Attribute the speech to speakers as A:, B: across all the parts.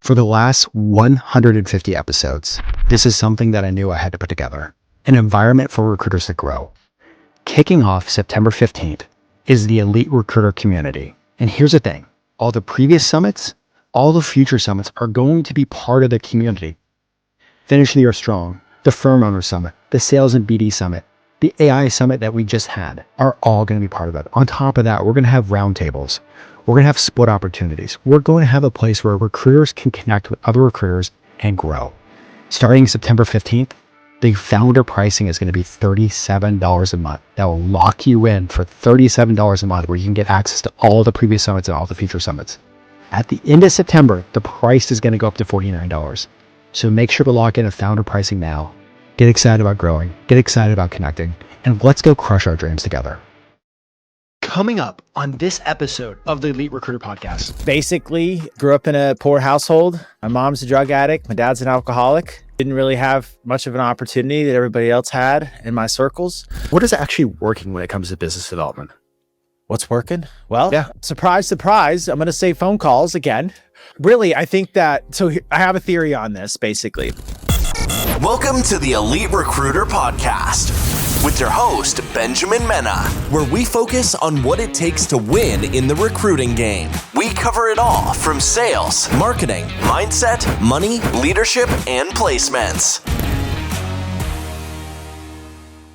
A: For the last 150 episodes, this is something that I knew I had to put together. An environment for recruiters to grow. Kicking off September 15th is the Elite Recruiter Community. And here's the thing, all the previous summits, all the future summits are going to be part of the community. Finish the Year Strong, the Firm Owner Summit, the Sales and BD Summit, the AI Summit that we just had are all going to be part of it. On top of that, we're going to have roundtables. We're going to have split opportunities. We're going to have a place where recruiters can connect with other recruiters and grow. Starting September 15th, the founder pricing is going to be $37 a month. That will lock you in for $37 a month, where you can get access to all the previous summits and all the future summits. At the end of September, the price is going to go up to $49. So make sure to lock in a founder pricing now. Get excited about growing, get excited about connecting, and let's go crush our dreams together. Coming up on this episode of the Elite Recruiter Podcast.
B: Basically, grew up in a poor household. My mom's a drug addict. My dad's an alcoholic. Didn't really have much of an opportunity that everybody else had in my circles.
A: What is actually working when it comes to business development?
B: What's working? Well, surprise, surprise. I'm going to say phone calls again. Really, I think that, so I have a theory on this, basically.
C: Welcome to the Elite Recruiter Podcast with your host, Benjamin Mena, where we focus on what it takes to win in the recruiting game. We cover it all from sales, marketing, mindset, money, leadership, and placements.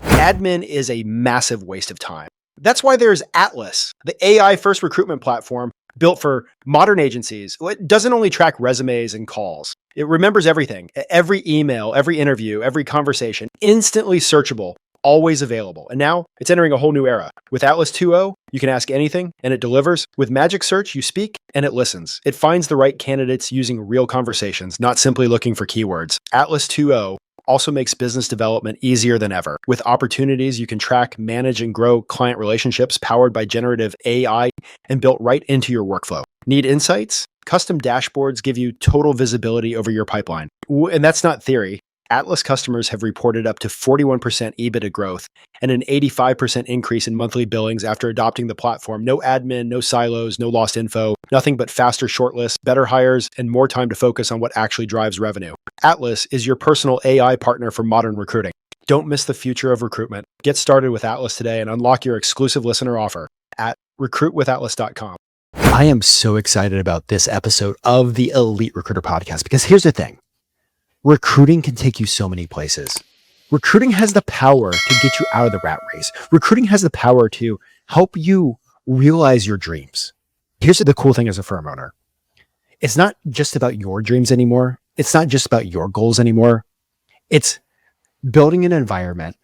D: Admin is a massive waste of time. That's why there's Atlas, the AI-first recruitment platform built for modern agencies. It doesn't only track resumes and calls. It remembers everything, every email, every interview, every conversation, instantly searchable, always available. And now it's entering a whole new era. With Atlas 2.0, you can ask anything and it delivers. With Magic Search, you speak and it listens. It finds the right candidates using real conversations, not simply looking for keywords. Atlas 2.0 also makes business development easier than ever. With opportunities, you can track, manage, and grow client relationships powered by generative AI and built right into your workflow. Need insights? Custom dashboards give you total visibility over your pipeline. And that's not theory. Atlas customers have reported up to 41% EBITDA growth and an 85% increase in monthly billings after adopting the platform. No admin, no silos, no lost info, nothing but faster shortlists, better hires, and more time to focus on what actually drives revenue. Atlas is your personal AI partner for modern recruiting. Don't miss the future of recruitment. Get started with Atlas today and unlock your exclusive listener offer at recruitwithatlas.com.
A: I am so excited about this episode of the Elite Recruiter Podcast because here's the thing. Recruiting can take you so many places. Recruiting has the power to get you out of the rat race. Recruiting has the power to help you realize your dreams. Here's the cool thing as a firm owner. It's not just about your dreams anymore. It's not just about your goals anymore. It's building an environment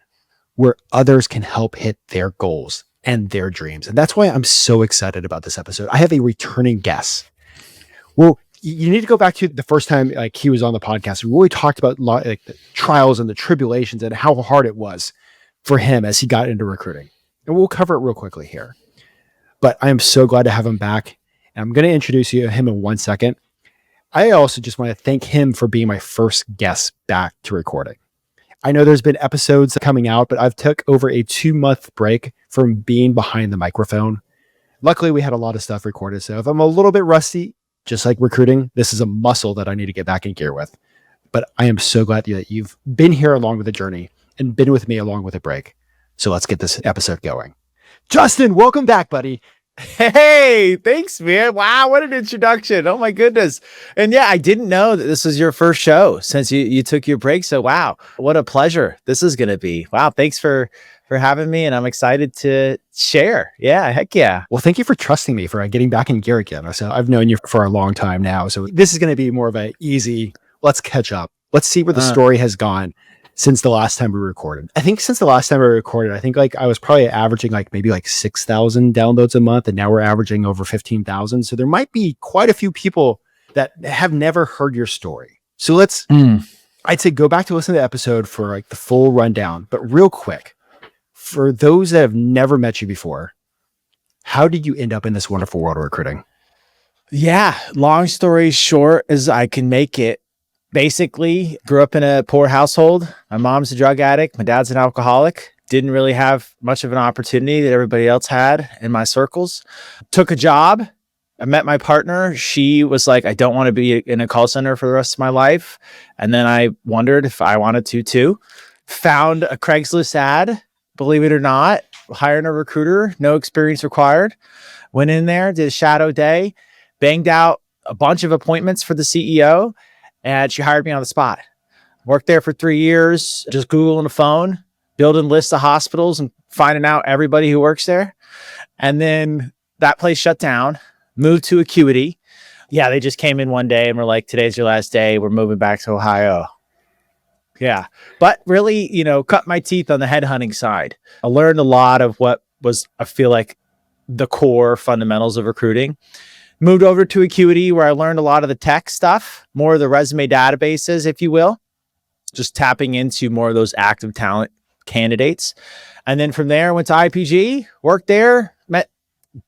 A: where others can help hit their goals and their dreams. And that's why I'm so excited about this episode. I have a returning guest. Well, you need to go back to the first time he was on the podcast. We really talked about the trials and the tribulations and how hard it was for him as he got into recruiting. And we'll cover it real quickly here. But I am so glad to have him back. And I'm going to introduce you to him in 1 second. I also just want to thank him for being my first guest back to recording. I know there's been episodes coming out, but I've took over a 2-month break from being behind the microphone. Luckily, we had a lot of stuff recorded. So if I'm a little bit rusty, just like recruiting, this is a muscle that I need to get back in gear with. But I am so glad that you've been here along with the journey and been with me along with the break. So let's get this episode going. Justin, welcome back, buddy.
B: Hey, thanks, man. Wow, what an introduction. Oh my goodness. And yeah, I didn't know that this was your first show since you took your break. So wow, what a pleasure this is going to be. Wow, thanks for having me, and I'm excited to share. Yeah, heck yeah.
A: Well, thank you for trusting me for getting back in gear again. So I've known you for a long time now. So this is going to be more of a easy, let's catch up. Let's see where the story has gone since the last time we recorded. I think since the last time we recorded, I think I was probably averaging maybe 6,000 downloads a month, and now we're averaging over 15,000. So there might be quite a few people that have never heard your story. So let's, I'd say go back to listen to the episode for the full rundown, but real quick, for those that have never met you before, how did you end up in this wonderful world of recruiting?
B: Yeah, long story short as I can make it. Basically, grew up in a poor household. My mom's a drug addict. My dad's an alcoholic. Didn't really have much of an opportunity that everybody else had in my circles. Took a job I met my partner. She was like, I don't want to be in a call center for the rest of my life. And then I wondered if I wanted to too. Found a Craigslist ad, believe it or not, hiring a recruiter, no experience required. Went in there, did a shadow day, banged out a bunch of appointments for the CEO, and she hired me on the spot. Worked there for 3 years, just Googling the phone, building lists of hospitals and finding out everybody who works there. And then that place shut down, moved to Acuity. Yeah, they just came in one day and were like, today's your last day. We're moving back to Ohio. Yeah. But really, cut my teeth on the headhunting side. I learned a lot of what was, I feel like, the core fundamentals of recruiting. Moved over to Acuity where I learned a lot of the tech stuff, more of the resume databases, if you will, just tapping into more of those active talent candidates. And then from there, I went to IPG, worked there, met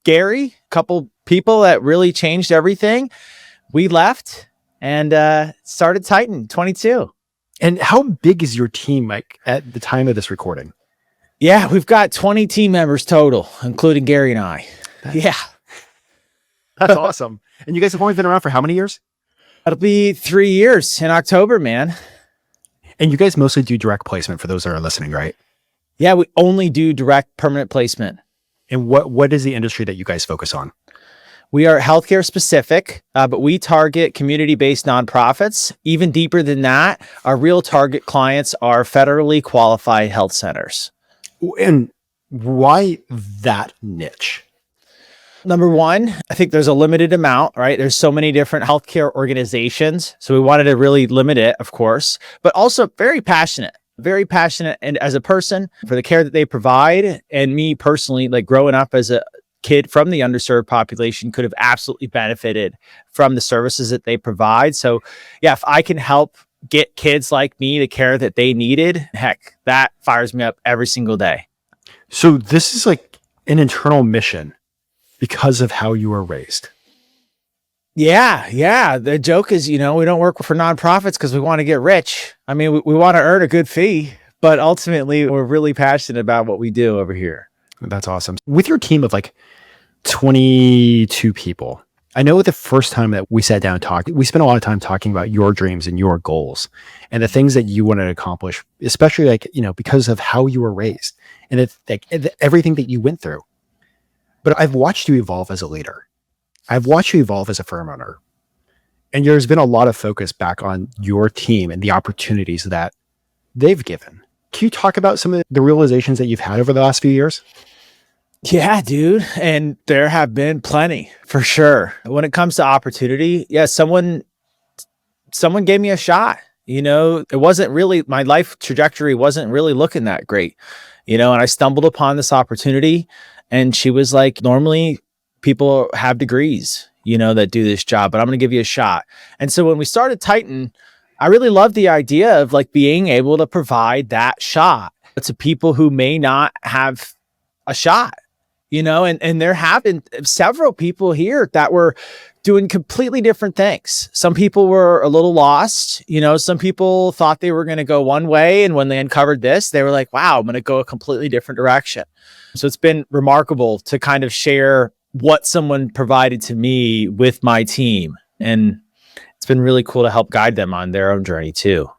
B: Gary, a couple people that really changed everything. We left and started Titan 22.
A: And how big is your team like at the time of this recording?
B: Yeah, we've got 20 team members total, including Gary and I.
A: That's awesome. And you guys have only been around for how many years?
B: It'll be 3 years in October, man.
A: And you guys mostly do direct placement for those that are listening, right?
B: Yeah, we only do direct permanent placement.
A: And what is the industry that you guys focus on?
B: We are healthcare specific, but we target community-based nonprofits. Even deeper than that, our real target clients are federally qualified health centers.
A: And why that niche?
B: Number one, I think there's a limited amount, right? There's so many different healthcare organizations. So we wanted to really limit it, of course, but also very passionate and as a person for the care that they provide. And me personally, like growing up as a kid from the underserved population, could have absolutely benefited from the services that they provide. So yeah, if I can help get kids like me the care that they needed, heck, that fires me up every single day.
A: So this is like an internal mission because of how you were raised.
B: Yeah. The joke is, we don't work for nonprofits because we want to get rich. I mean, we want to earn a good fee, but ultimately we're really passionate about what we do over here.
A: That's awesome. With your team of like 22 people, I know the first time that we sat down and talked, we spent a lot of time talking about your dreams and your goals and the things that you wanted to accomplish, especially like, because of how you were raised and it's like everything that you went through. But I've watched you evolve as a leader. I've watched you evolve as a firm owner. And there's been a lot of focus back on your team and the opportunities that they've given. Can you talk about some of the realizations that you've had over the last few years?
B: Yeah, dude. And there have been plenty for sure. When it comes to opportunity, yeah, someone gave me a shot. It wasn't really, my life trajectory wasn't really looking that great, and I stumbled upon this opportunity and she was like, normally people have degrees, that do this job, but I'm going to give you a shot. And so when we started Titan, I really loved the idea of like being able to provide that shot to people who may not have a shot. And there have been several people here that were doing completely different things. Some people were a little lost. Some people thought they were going to go one way. And when they uncovered this, they were like, wow, I'm going to go a completely different direction. So it's been remarkable to kind of share what someone provided to me with my team. And it's been really cool to help guide them on their own journey too.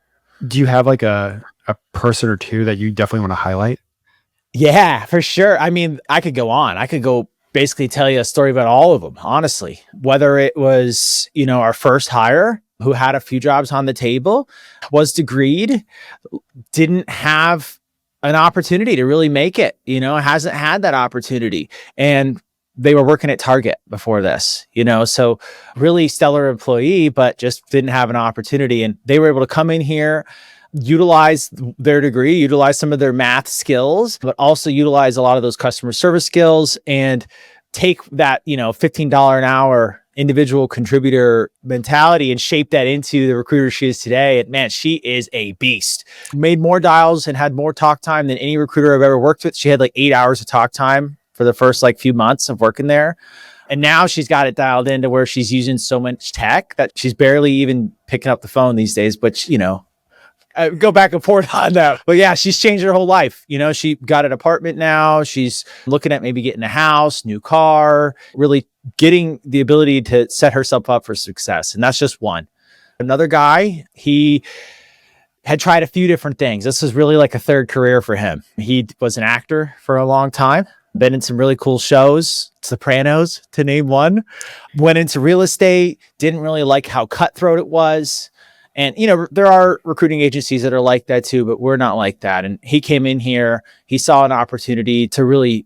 A: Do you have like a person or two that you definitely want to highlight?
B: Yeah, for sure. I mean, I could go on. I could go basically tell you a story about all of them, honestly. Whether it was, our first hire who had a few jobs on the table, was degreed, didn't have an opportunity to really make it, hasn't had that opportunity. And they were working at Target before this, so really stellar employee, but just didn't have an opportunity. And they were able to come in here, utilize their degree, utilize some of their math skills, but also utilize a lot of those customer service skills and take that, $15 an hour individual contributor mentality and shape that into the recruiter she is today. And man, she is a beast. Made more dials and had more talk time than any recruiter I've ever worked with. She had like 8 hours of talk time for the first few months of working there. And now she's got it dialed into where she's using so much tech that she's barely even picking up the phone these days, which, I go back and forth on that. But yeah, she's changed her whole life. She got an apartment now. She's looking at maybe getting a house, new car, really getting the ability to set herself up for success. And that's just one. Another guy, he had tried a few different things. This was really like a third career for him. He was an actor for a long time, been in some really cool shows, Sopranos to name one, went into real estate, didn't really like how cutthroat it was. And, you know, there are recruiting agencies that are like that too, but we're not like that. And he came in here, he saw an opportunity to really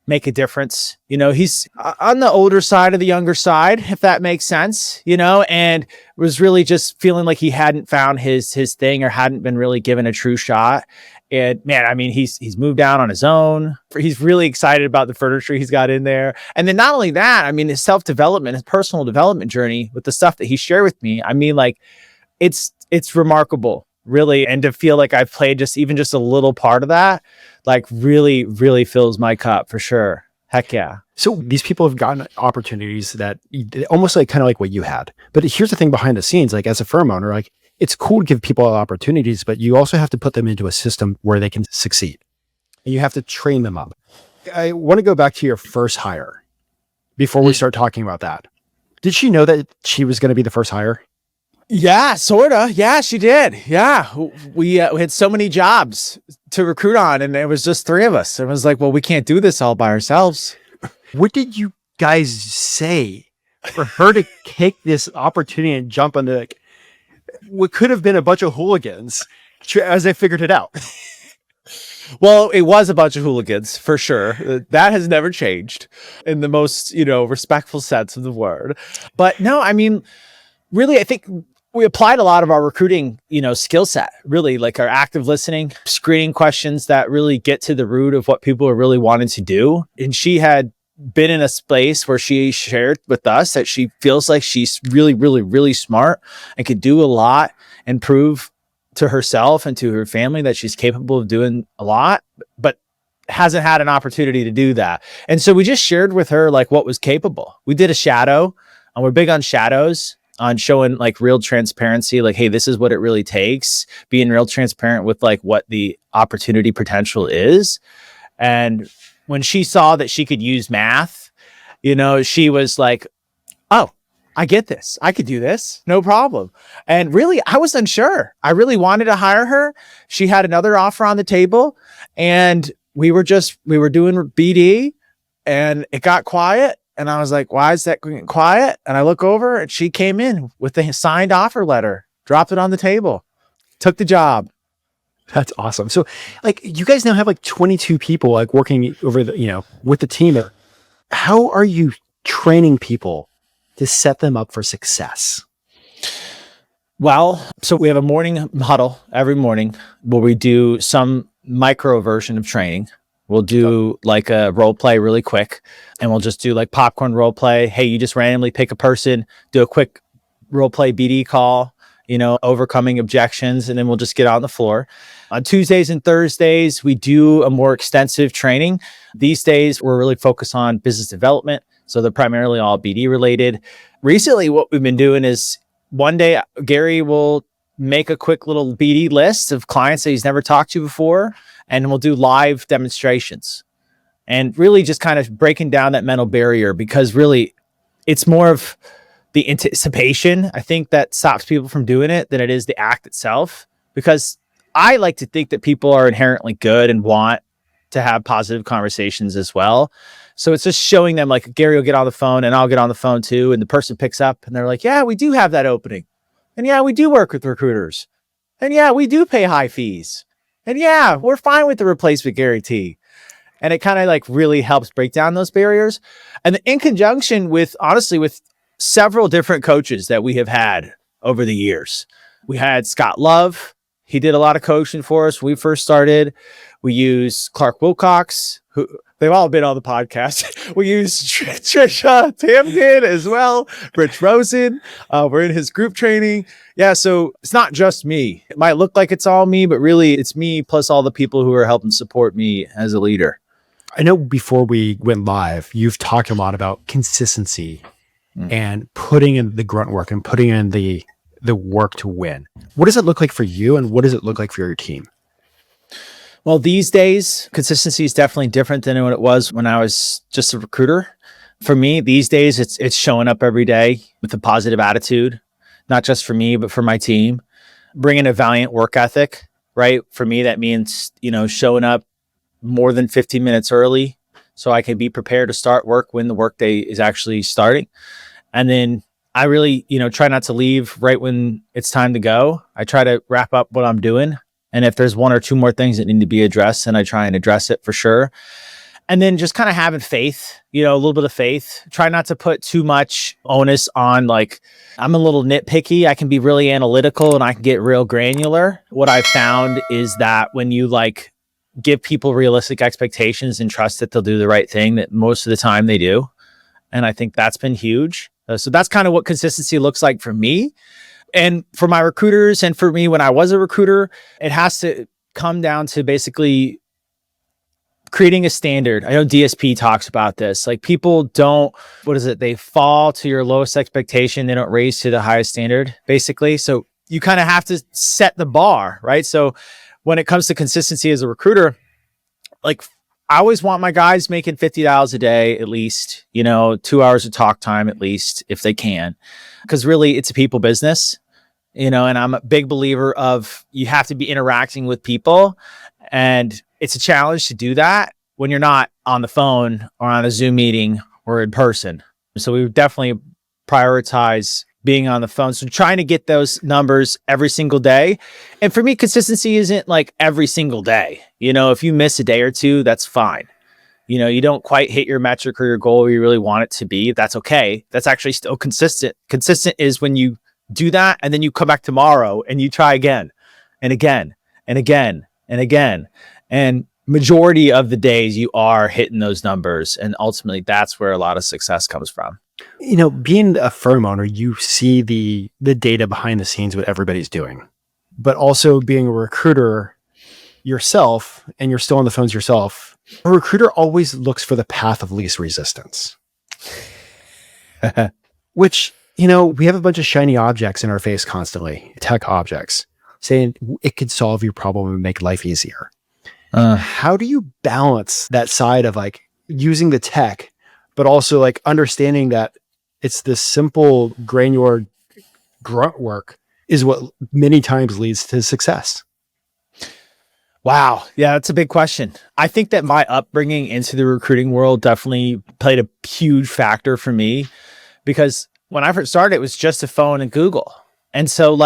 B: make a difference. You know, he's on the older side of the younger side, if that makes sense, you know, and was really just feeling like he hadn't found his thing or hadn't been really given a true shot. And man, I mean, he's moved out on his own. He's really excited about the furniture he's got in there. And then not only that, I mean, his self-development, his personal development journey with the stuff that he shared with me. I mean, like it's remarkable, really. And to feel like I've played just a little part of that, like really, really fills my cup for sure. Heck yeah.
A: So these people have gotten opportunities that almost like kind of like what you had. But here's the thing behind the scenes, like as a firm owner, like it's cool to give people opportunities, but you also have to put them into a system where they can succeed. And you have to train them up. I want to go back to your first hire before we start talking about that. Did she know that she was going to be the first hire?
B: Yeah, sort of. Yeah, she did. Yeah. We had so many jobs to recruit on, and it was just three of us. It was like, well, we can't do this all by ourselves.
A: What did you guys say for her to take this opportunity and jump on the, what could have been a bunch of hooligans as they figured it out?
B: Well, it was a bunch of hooligans for sure. That has never changed in the most, you know, respectful sense of the word. But no, I mean, really, I think we applied a lot of our recruiting, you know, skill set, really like our active listening, screening questions that really get to the root of what people are really wanting to do. And she had been in a space where she shared with us that she feels like she's really, really, really smart and could do a lot and prove to herself and to her family that she's capable of doing a lot, but hasn't had an opportunity to do that. And so we just shared with her like what was capable. We did a shadow, and we're big on shadows, on showing like real transparency, like, hey, this is what it really takes, being real transparent with like what the opportunity potential is. And when she saw that she could use math, you know, she was like, oh, I get this. I could do this. No problem. And really, I was unsure. I really wanted to hire her. She had another offer on the table, and we were doing BD, and it got quiet. And I was like, why is that getting quiet? And I look over, and she came in with the signed offer letter, dropped it on the table, took the job.
A: That's awesome. So like you guys now have like 22 people like working over the, you know, with the team. How are you training people to set them up for success?
B: Well, so we have a morning huddle every morning where we do some micro version of training. We'll do like a role play really quick, and we'll just do like popcorn role play. Hey, you just randomly pick a person, do a quick role play BD call, you know, overcoming objections, and then we'll just get on the floor. On Tuesdays and Thursdays, we do a more extensive training. These days, we're really focused on business development. So they're primarily all BD related. Recently, what we've been doing is one day, Gary will make a quick little BD list of clients that he's never talked to before, and we'll do live demonstrations and really just kind of breaking down that mental barrier, because really it's more of the anticipation, I think, that stops people from doing it than it is the act itself. Because I like to think that people are inherently good and want to have positive conversations as well. So it's just showing them, like, Gary will get on the phone and I'll get on the phone too. And the person picks up and they're like, yeah, we do have that opening. And yeah, we do work with recruiters. And yeah, we do pay high fees. And yeah, we're fine with the replacement guarantee. And it kind of like really helps break down those barriers. And in conjunction with, honestly, with several different coaches that we have had over the years. We had Scott Love. He did a lot of coaching for us when we first started. We use Clark Wilcox, who they've all been on the podcast. We use Trisha Tamkin as well. Rich Rosen. We're in his group training. Yeah, so it's not just me. It might look like it's all me, but really it's me plus all the people who are helping support me as a leader.
A: I know before we went live, you've talked a lot about consistency and putting in the grunt work and putting in the work to win. What does it look like for you, and what does it look like for your team?
B: Well, these days, consistency is definitely different than what it was when I was just a recruiter. For me these days, it's showing up every day with a positive attitude, not just for me, but for my team, bringing a valiant work ethic, right? For me, that means, showing up more than 15 minutes early so I can be prepared to start work when the workday is actually starting. And then I really, try not to leave right when it's time to go. I try to wrap up what I'm doing. And if there's one or two more things that need to be addressed, then I try and address it for sure. And then just kind of having faith, a little bit of faith. Try not to put too much onus on, like, I'm a little nitpicky. I can be really analytical and I can get real granular. What I've found is that when you give people realistic expectations and trust that they'll do the right thing, that most of the time they do. And I think that's been huge. So that's kind of what consistency looks like for me and for my recruiters. And for me, when I was a recruiter, it has to come down to basically creating a standard. I know DSP talks about this. Like, people don't, they fall to your lowest expectation. They don't raise to the highest standard, basically. So you kind of have to set the bar, right? So when it comes to consistency as a recruiter, I always want my guys making $50 a day, at least, 2 hours of talk time, at least, if they can, because really it's a people business, and I'm a big believer of, you have to be interacting with people, and it's a challenge to do that when you're not on the phone or on a Zoom meeting or in person. So we would definitely prioritize being on the phone. So trying to get those numbers every single day. And for me, consistency isn't like every single day. If you miss a day or two, that's fine. You don't quite hit your metric or your goal where you really want it to be. That's okay. That's actually still consistent. Consistent is when you do that and then you come back tomorrow and you try again and again and again and again. And majority of the days you are hitting those numbers. And ultimately, that's where a lot of success comes from.
A: Being a firm owner, you see the data behind the scenes, what everybody's doing, but also being a recruiter yourself, and you're still on the phones yourself. A recruiter always looks for the path of least resistance, which, we have a bunch of shiny objects in our face constantly, tech objects, saying it could solve your problem and make life easier. How do you balance that side of using the tech, but also understanding that it's this simple granular grunt work is what many times leads to success?
B: Wow. Yeah, that's a big question. I think that my upbringing into the recruiting world definitely played a huge factor for me, because when I first started, it was just a phone and Google. And so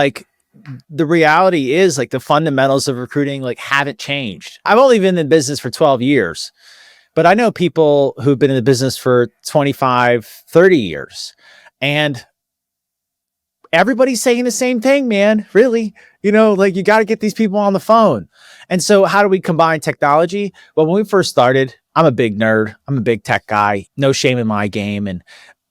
B: the reality is the fundamentals of recruiting haven't changed. I've only been in business for 12 years. But I know people who've been in the business for 25, 30 years, and everybody's saying the same thing, man, really. You got to get these people on the phone. And so how do we combine technology? Well, when we first started, I'm a big nerd. I'm a big tech guy, no shame in my game. And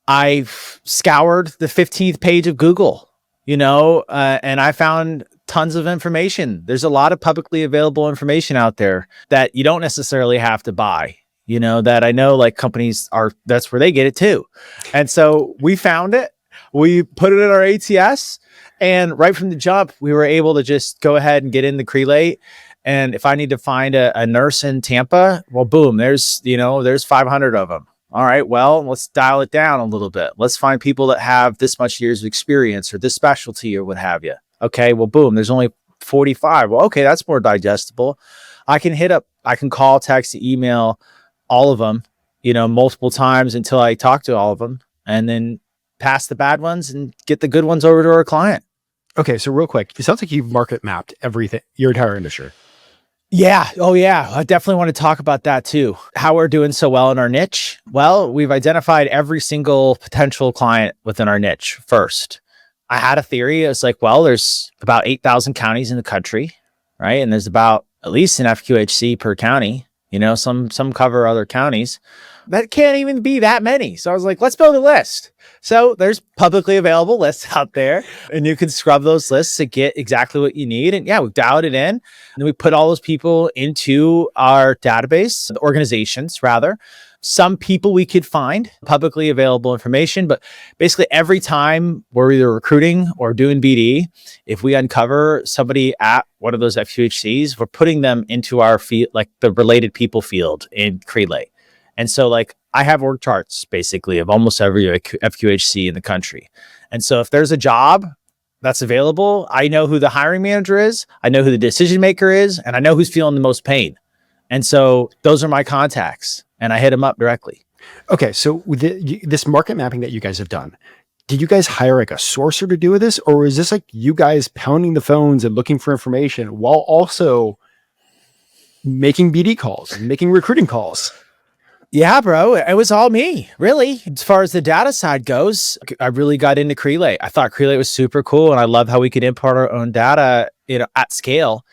B: I've scoured the 15th page of Google, and I found tons of information. There's a lot of publicly available information out there that you don't necessarily have to buy. That I know companies that's where they get it too. And so we found it, we put it in our ATS, and right from the jump, we were able to just go ahead and get in the Crelate. And if I need to find a nurse in Tampa, well, boom, there's 500 of them. All right, well, let's dial it down a little bit. Let's find people that have this much years of experience or this specialty or what have you. Okay, well, boom, there's only 45. Well, okay, that's more digestible. I can call, text, email all of them, multiple times until I talk to all of them, and then pass the bad ones and get the good ones over to our client.
A: Okay. So real quick, it sounds like you've market mapped everything, your entire industry.
B: Yeah. Oh yeah. I definitely want to talk about that too. How we're doing so well in our niche. Well, we've identified every single potential client within our niche first. I had a theory. It's there's about 8,000 counties in the country, right? And there's about at least an FQHC per county. Some cover other counties. That can't even be that many. So I was let's build a list. So there's publicly available lists out there, and you can scrub those lists to get exactly what you need. And yeah, we've dialed it in, and then we put all those people into our database, the organizations rather. Some people we could find publicly available information, but basically every time we're either recruiting or doing BD, if we uncover somebody at one of those FQHCs, we're putting them into our field, the related people field in Crelate. And so like I have org charts basically of almost every FQHC in the country. And so if there's a job that's available, I know who the hiring manager is, I know who the decision maker is, and I know who's feeling the most pain. And so those are my contacts and I hit them up directly.
A: Okay. So with this market mapping that you guys have done, did you guys hire like a sourcer to do with this? Or is this like you guys pounding the phones and looking for information while also making BD calls and making recruiting calls?
B: Yeah, bro. It was all me, really. As far as the data side goes, I really got into Crelate. I thought Crelate was super cool, and I love how we could import our own data, at scale.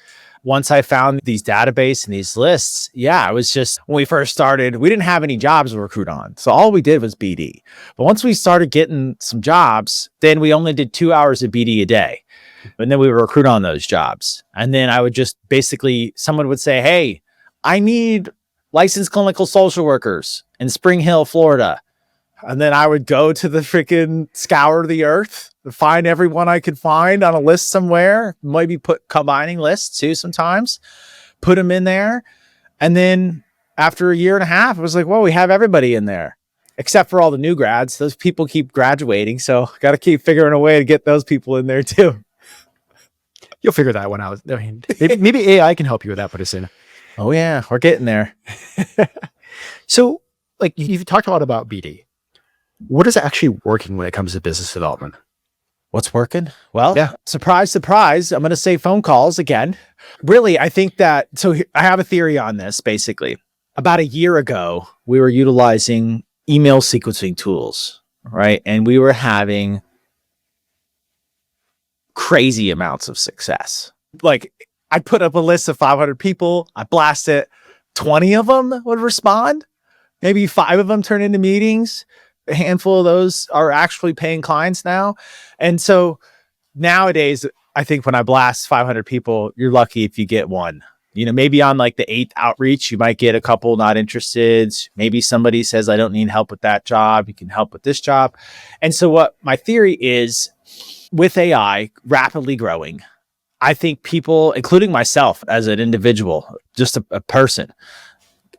B: Once I found these database and these lists, it was just when we first started, we didn't have any jobs to recruit on. So all we did was BD. But once we started getting some jobs, then we only did 2 hours of BD a day. And then we would recruit on those jobs. And then I would just basically, someone would say, hey, I need licensed clinical social workers in Spring Hill, Florida. And then I would go to the freaking scour the earth to find everyone I could find on a list somewhere, maybe combining lists too sometimes, put them in there. And then after a year and a half, it was like, well, we have everybody in there except for all the new grads. Those people keep graduating. So got to keep figuring a way to get those people in there too.
A: You'll figure that one out. I mean, maybe AI can help you with that, but it's in.
B: Oh yeah, we're getting there.
A: So like you've talked a lot about BD. What is actually working when it comes to business development?
B: What's working? Well, surprise, surprise. I'm going to say phone calls again. Really, I think that, I have a theory on this, basically. About a year ago, we were utilizing email sequencing tools, right? And we were having crazy amounts of success. Like, I put up a list of 500 people, I blast it, 20 of them would respond. Maybe 5 of them turn into meetings. A handful of those are actually paying clients now. And so nowadays, I think when I blast 500 people, you're lucky if you get one. Maybe on like the 8th outreach, you might get a couple not interested. Maybe somebody says, I don't need help with that job. You can help with this job. And so what my theory is, with AI rapidly growing, I think people, including myself as an individual, just a person,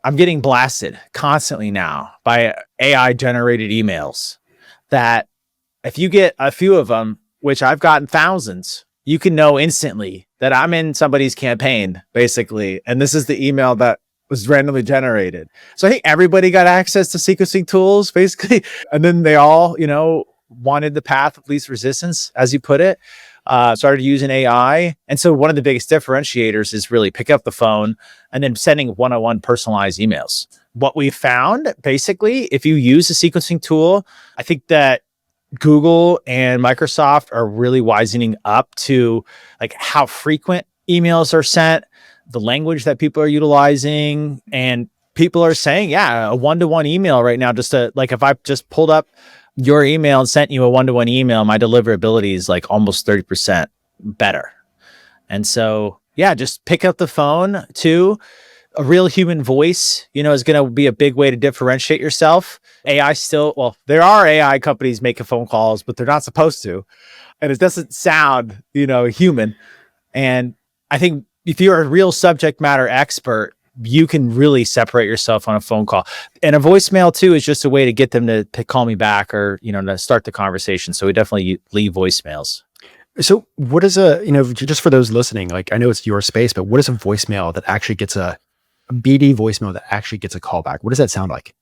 B: I'm getting blasted constantly now by AI generated emails that if you get a few of them, which I've gotten thousands, you can know instantly that I'm in somebody's campaign, basically. And this is the email that was randomly generated. So I think everybody got access to sequencing tools, basically. And then they all, wanted the path of least resistance, as you put it. Started using AI. And so one of the biggest differentiators is really pick up the phone and then sending one-on-one personalized emails. What we found, basically, if you use a sequencing tool, I think that Google and Microsoft are really wisening up to like how frequent emails are sent, the language that people are utilizing, and people are saying, a one-to-one email right now, just like if I just pulled up your email and sent you a one-to-one email, my deliverability is like almost 30% better. And so, just pick up the phone too. A real human voice, is going to be a big way to differentiate yourself. AI there are AI companies making phone calls, but they're not supposed to. And it doesn't sound, human. And I think if you're a real subject matter expert, you can really separate yourself on a phone call. And a voicemail too is just a way to get them to call me back or, to start the conversation. So we definitely leave voicemails.
A: So what is just for those listening, like I know it's your space, but what is a voicemail that actually gets a BD voicemail that actually gets a call back? What does that sound like?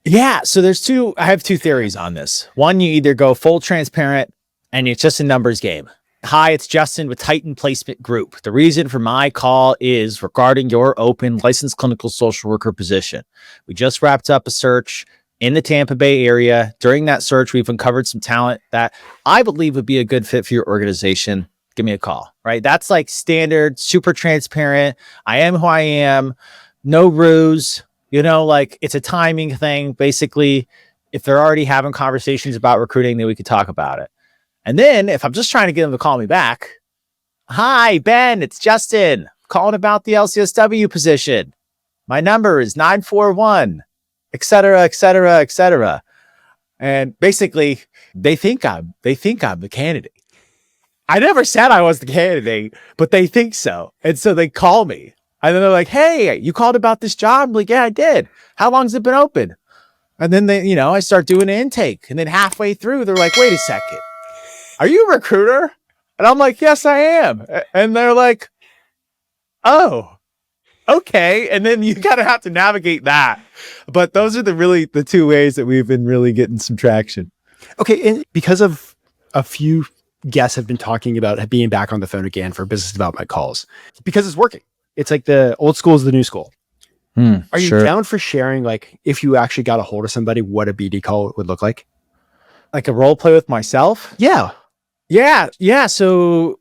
B: Yeah. So I have 2 theories on this. One, you either go full transparent and it's just a numbers game. Hi, it's Justin with Titan Placement Group. The reason for my call is regarding your open licensed clinical social worker position. We just wrapped up a search in the Tampa Bay area. During that search, we've uncovered some talent that I believe would be a good fit for your organization. Give me a call, right? That's like standard, super transparent. I am who I am. No ruse, like it's a timing thing. Basically, if they're already having conversations about recruiting, then we could talk about it. And then if I'm just trying to get them to call me back, hi, Ben, it's Justin calling about the LCSW position. My number is 941, et cetera, et cetera, et cetera. And basically they think I'm the candidate. I never said I was the candidate, but they think so. And so they call me And then they're like, hey, you called about this job? I'm like, yeah, I did. How long's it been open? And then they, I start doing an intake. And then halfway through, they're like, wait a second. Are you a recruiter? And I'm like, yes, I am. And they're like, oh, okay. And then you kind of have to navigate that. But those are the two ways that we've been really getting some traction.
D: Okay. And because of a few guests have been talking about being back on the phone again for business development calls, because it's working. It's like the old school is the new school. Are you down for sharing, like, if you actually got a hold of somebody, what a BD call would look like?
B: Like a role play with myself?
D: Yeah.
B: Yeah. So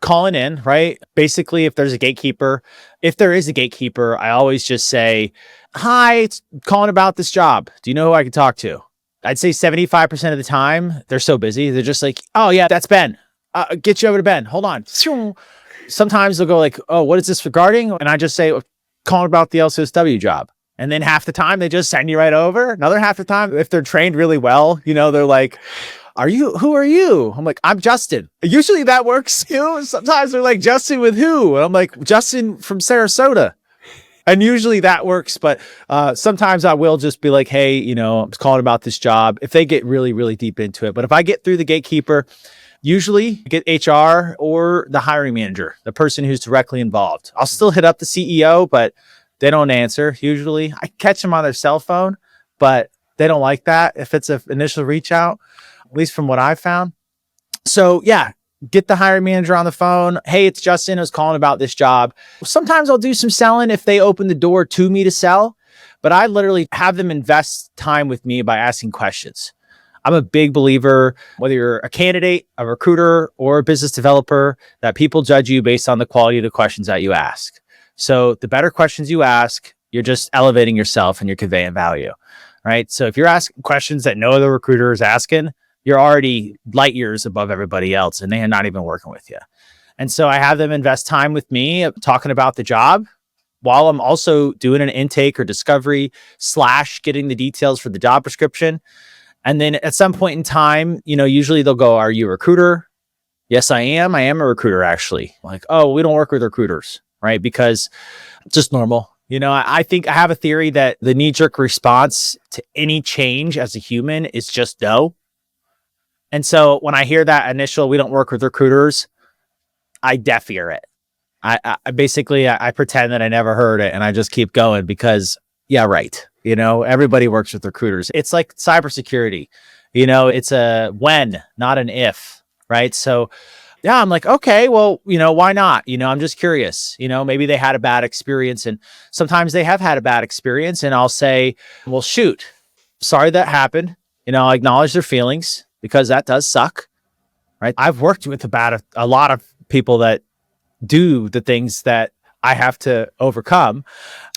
B: calling in, right? Basically, if there is a gatekeeper, I always just say, hi, it's calling about this job. Do you know who I can talk to? I'd say 75% of the time, they're so busy. They're just like, oh yeah, that's Ben. Get you over to Ben. Hold on. Sometimes they'll go like, oh, what is this regarding? And I just say, calling about the LCSW job. And then half the time they just send you right over. Another half the time, if they're trained really well, they're like, who are you? I'm like, I'm Justin. Usually that works too. Sometimes they're like, Justin with who? And I'm like, Justin from Sarasota. And usually that works. But sometimes I will just be like, hey, I'm calling about this job, if they get really, really deep into it. But if I get through the gatekeeper, usually get HR or the hiring manager, the person who's directly involved. I'll still hit up the CEO, but they don't answer. Usually I catch them on their cell phone, but they don't like that if it's an initial reach out, at least from what I've found. So yeah, get the hiring manager on the phone. Hey, it's Justin. I was calling about this job. Sometimes I'll do some selling if they open the door to me to sell, but I literally have them invest time with me by asking questions. I'm a big believer, whether you're a candidate, a recruiter, or a business developer, that people judge you based on the quality of the questions that you ask. So the better questions you ask, you're just elevating yourself and you're conveying value, right? So if you're asking questions that no other recruiter is asking, you're already light years above everybody else and they are not even working with you. And so I have them invest time with me talking about the job while I'm also doing an intake or discovery / getting the details for the job description. And then at some point in time, usually they'll go, are you a recruiter? Yes, I am. I am a recruiter, actually. Like, oh, we don't work with recruiters, right? Because it's just normal. I think I have a theory that the knee-jerk response to any change as a human is just no. And so when I hear that initial, we don't work with recruiters, I deaf ear it. I basically pretend that I never heard it and I just keep going because, yeah, right. Everybody works with recruiters. It's like cybersecurity, it's a when, not an if, right? So yeah, I'm like, okay, well, why not? I'm just curious, maybe they had a bad experience and sometimes they have had a bad experience and I'll say, well, shoot, sorry that happened. I acknowledge their feelings because that does suck, right? I've worked with a lot of people that do the things that I have to overcome.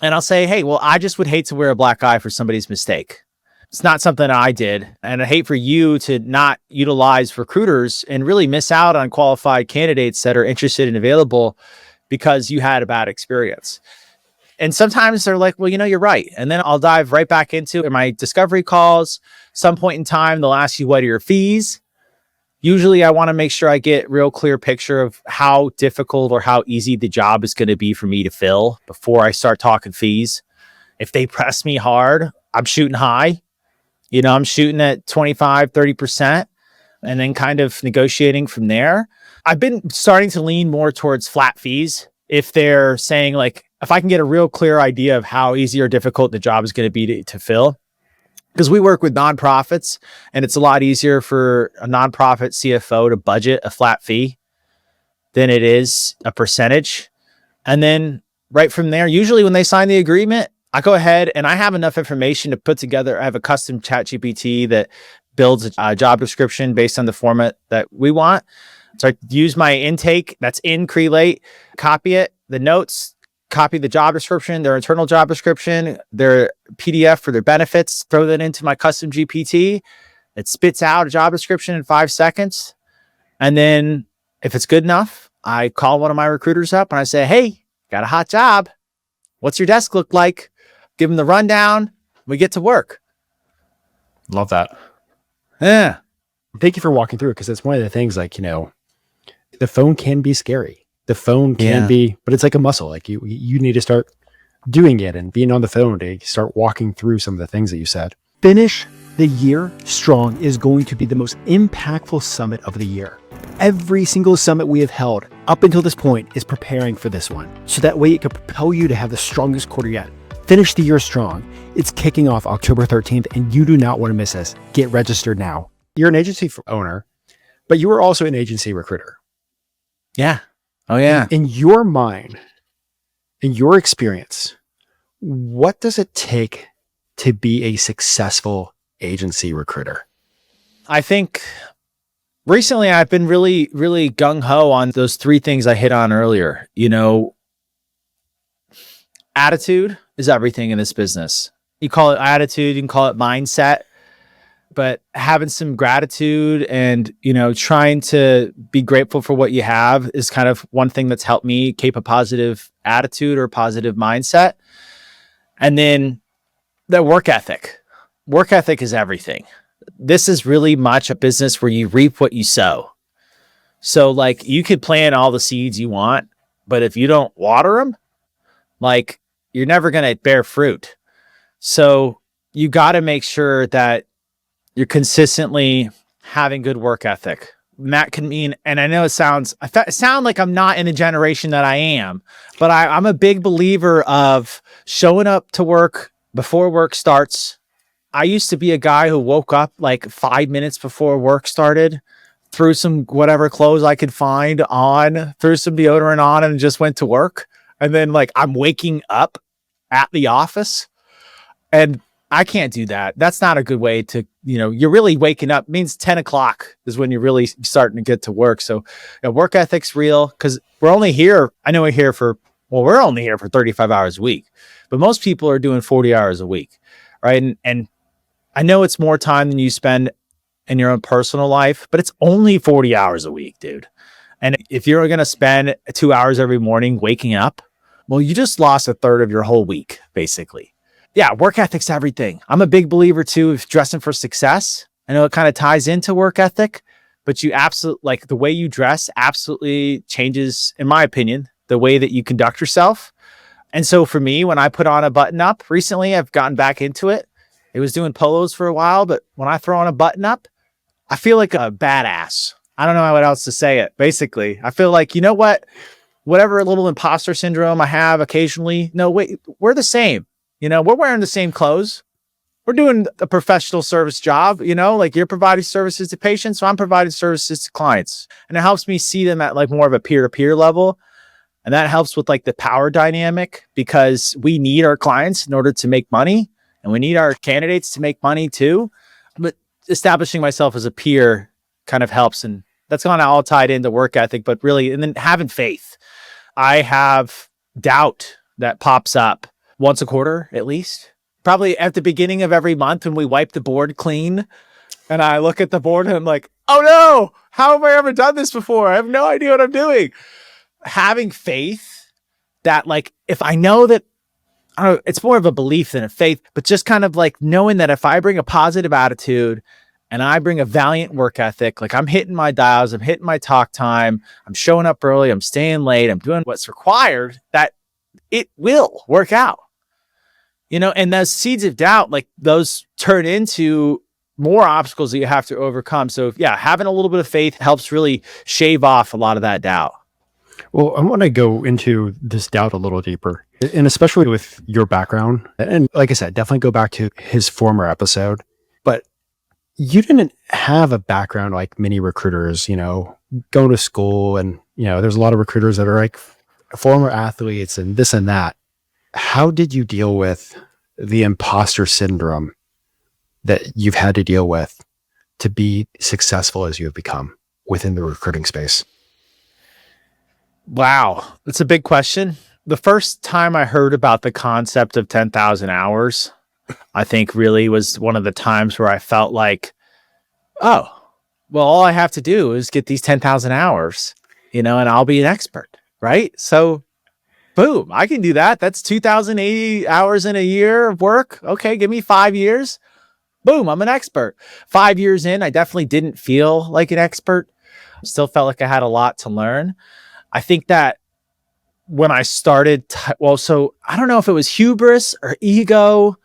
B: And I'll say, hey, well, I just would hate to wear a black eye for somebody's mistake. It's not something I did. And I hate for you to not utilize recruiters and really miss out on qualified candidates that are interested and available because you had a bad experience. And sometimes they're like, well, you're right. And then I'll dive right back into my discovery calls. Some point in time, they'll ask you, what are your fees? Usually I want to make sure I get real clear picture of how difficult or how easy the job is going to be for me to fill before I start talking fees. If they press me hard, I'm shooting high. I'm shooting at 25, 30% and then kind of negotiating from there. I've been starting to lean more towards flat fees. If they're saying like, if I can get a real clear idea of how easy or difficult the job is going to be to fill. Because we work with nonprofits and it's a lot easier for a nonprofit CFO to budget a flat fee than it is a percentage. And then right from there, usually when they sign the agreement, I go ahead and I have enough information to put together. I have a custom ChatGPT that builds a job description based on the format that we want. So I use my intake that's in Crelate, copy it, the notes, copy the job description, their internal job description, their PDF for their benefits, throw that into my custom GPT. It spits out a job description in 5 seconds. And then if it's good enough, I call one of my recruiters up and I say, hey, got a hot job. What's your desk look like? Give them the rundown. We get to work.
D: Love that.
B: Yeah.
D: Thank you for walking through it because it's one of the things like, the phone can be scary.
A: The phone can be, but it's like a muscle. Like you need to start doing it and being on the phone to start walking through some of the things that you said. Finish the year strong is going to be the most impactful summit of the year. Every single summit we have held up until this point is preparing for this one. So that way it could propel you to have the strongest quarter yet. Finish the year strong. It's kicking off October 13th and you do not want to miss this. Get registered now. You're an agency owner, but you are also an agency recruiter.
B: Yeah. Oh yeah.
A: In your mind, in your experience, what does it take to be a successful agency recruiter?
B: I think recently I've been really, really gung-ho on those three things I hit on earlier. You know, attitude is everything in this business. You call it attitude, you can call it mindset, but having some gratitude and, you know, trying to be grateful for what you have is kind of one thing that's helped me keep a positive attitude or positive mindset. And then the work ethic. Work ethic is everything. This is really much a business where you reap what you sow. So like you could plant all the seeds you want, but if you don't water them, like you're never going to bear fruit. So you got to make sure that you're consistently having good work ethic. And that can mean, and I know it sound like I'm not in the generation that I am, but I'm a big believer of showing up to work before work starts. I used to be a guy who woke up like 5 minutes before work started, threw some whatever clothes I could find on, threw some deodorant on, and just went to work. And then like I'm waking up at the office, and I can't do that. That's not a good way to, you know, you're really waking up. It means 10 o'clock is when you're really starting to get to work. So work ethic's real because we're only here. I know we're only here for 35 hours a week, but most people are doing 40 hours a week. Right. And I know it's more time than you spend in your own personal life, but it's only 40 hours a week, dude. And if you're going to spend 2 hours every morning waking up, well, you just lost a third of your whole week, basically. Yeah, work ethic's everything. I'm a big believer too of dressing for success. I know it kind of ties into work ethic, but you absolutely, like the way you dress absolutely changes, in my opinion, the way that you conduct yourself. And so for me, when I put on a button up recently, I've gotten back into it. It was doing polos for a while, but when I throw on a button up, I feel like a badass. I don't know what else to say it. Basically, I feel like, you know what, whatever little imposter syndrome I have occasionally, no, wait, we're the same. You know, we're wearing the same clothes. We're doing a professional service job, you know, like you're providing services to patients. So I'm providing services to clients, and it helps me see them at like more of a peer-to-peer level. And that helps with like the power dynamic because we need our clients in order to make money, and we need our candidates to make money too. But establishing myself as a peer kind of helps. And that's kind of all tied into work ethic, but really, and then having faith. I have doubt that pops up once a quarter, at least. Probably at the beginning of every month when we wipe the board clean. And I look at the board and I'm like, oh no, how have I ever done this before? I have no idea what I'm doing. Having faith that like, if I know that, I don't know, it's more of a belief than a faith, but just kind of like knowing that if I bring a positive attitude and I bring a valiant work ethic, like I'm hitting my dials, I'm hitting my talk time, I'm showing up early, I'm staying late, I'm doing what's required, that it will work out. You know, and those seeds of doubt, like those turn into more obstacles that you have to overcome. So yeah, having a little bit of faith helps really shave off a lot of that doubt.
A: Well, I want to go into this doubt a little deeper, and especially with your background. And like I said, definitely go back to his former episode, but you didn't have a background like many recruiters, you know, going to school, and, you know, there's a lot of recruiters that are like former athletes and this and that. How did you deal with the imposter syndrome that you've had to deal with to be successful as you have become within the recruiting space?
B: Wow, that's a big question. The first time I heard about the concept of 10,000 hours, I think really was one of the times where I felt like, oh, well, all I have to do is get these 10,000 hours, you know, and I'll be an expert, right? So boom, I can do that. That's 2,080 hours in a year of work. Okay, give me 5 years. Boom, I'm an expert. 5 years in, I definitely didn't feel like an expert. Still felt like I had a lot to learn. I think that when I started, so I don't know if it was hubris or ego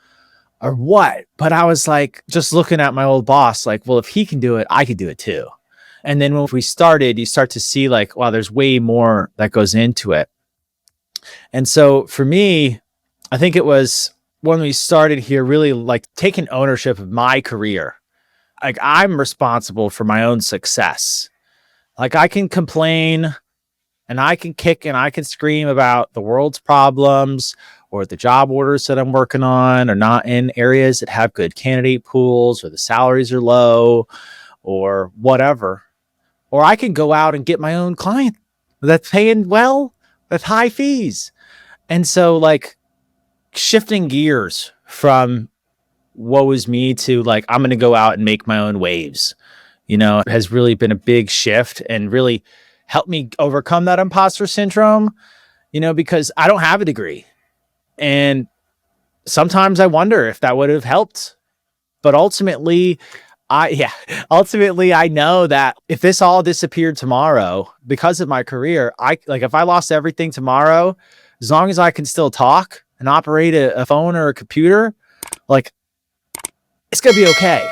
B: or what, but I was like, just looking at my old boss, like, well, if he can do it, I could do it too. And then when we started, you start to see like, wow, there's way more that goes into it. And so for me, I think it was when we started here, really like taking ownership of my career. Like I'm responsible for my own success. Like I can complain and I can kick and I can scream about the world's problems or the job orders that I'm working on are not in areas that have good candidate pools or the salaries are low or whatever. Or I can go out and get my own client that's paying well with high fees. And so like shifting gears from woe is me to like, I'm going to go out and make my own waves, has really been a big shift and really helped me overcome that imposter syndrome, because I don't have a degree. And sometimes I wonder if that would have helped. But ultimately, I know that if this all disappeared tomorrow because of my career, if I lost everything tomorrow, as long as I can still talk and operate a phone or a computer, like it's going to be okay.